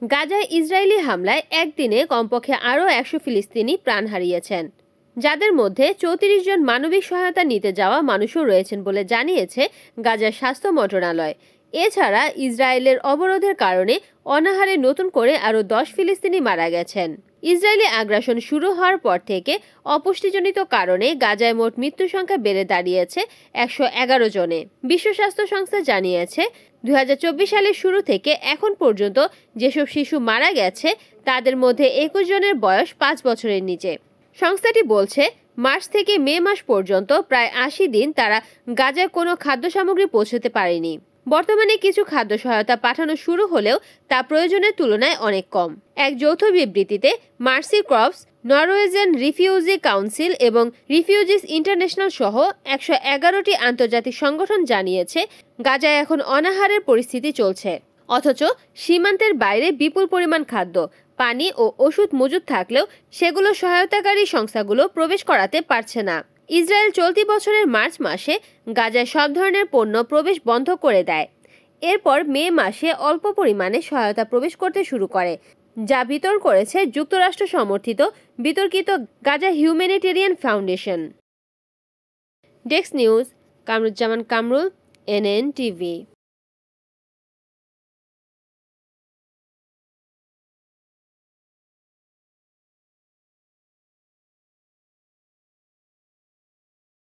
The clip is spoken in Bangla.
গাজায় ইসরায়েলি হামলায় একদিনে কমপক্ষে আরও 100 ফিলিস্তিনি প্রাণ হারিয়েছেন, যাদের মধ্যে 34 জন মানবিক সহায়তা নিতে যাওয়া মানুষও রয়েছেন বলে জানিয়েছে গাজার স্বাস্থ্য মন্ত্রণালয়। এছাড়া ইসরায়েলের অবরোধের কারণে অনাহারে নতুন করে আরও 10 ফিলিস্তিনি মারা গেছেন। ইসরায়েলি আগ্রাসন শুরু হওয়ার পর থেকে অপুষ্টিজনিত কারণে গাজায় মোট মৃত্যুর সংখ্যা বেড়ে দাঁড়িয়েছে 111 জনে। বিশ্ব স্বাস্থ্য সংস্থা জানিয়েছে 2024 সালের শুরু থেকে এখন পর্যন্ত যেসব শিশু মারা গেছে তাদের মধ্যে 21 জনের বয়স 5 বছরের নিচে। সংস্থাটি বলছে মার্চ থেকে মে মাস পর্যন্ত প্রায় 80 দিন তারা গাজায় কোনো খাদ্য সামগ্রী পৌঁছতে পারেনি। বর্তমানে কিছু খাদ্য সহায়তা পাঠানো শুরু হলেও তা প্রয়োজনের তুলনায় অনেক কম। এক যৌথ বিবৃতিতে Mercy Corps, Norwegian Refugee Council এবং রিফিউজিস ইন্টারন্যাশনাল সহ 111টি আন্তর্জাতিক সংগঠন জানিয়েছে গাজায় এখন অনাহারের পরিস্থিতি চলছে, অথচ সীমান্তের বাইরে বিপুল পরিমাণ খাদ্য, পানি ও ওষুধ মজুদ থাকলেও সেগুলো সহায়তাকারী সংস্থাগুলো প্রবেশ করাতে পারছে না। ইসরায়েল চলতি বছরের মার্চ মাসে গাজায় সব ধরনের পণ্য প্রবেশ বন্ধ করে দেয়। এরপর মে মাসে অল্প পরিমাণে সহায়তা প্রবেশ করতে শুরু করে, যা বিতরণ করেছে যুক্তরাষ্ট্র সমর্থিত বিতর্কিত Gaza humanitarian foundation. Desk news, Kamruzzaman Kamrul, NN TV।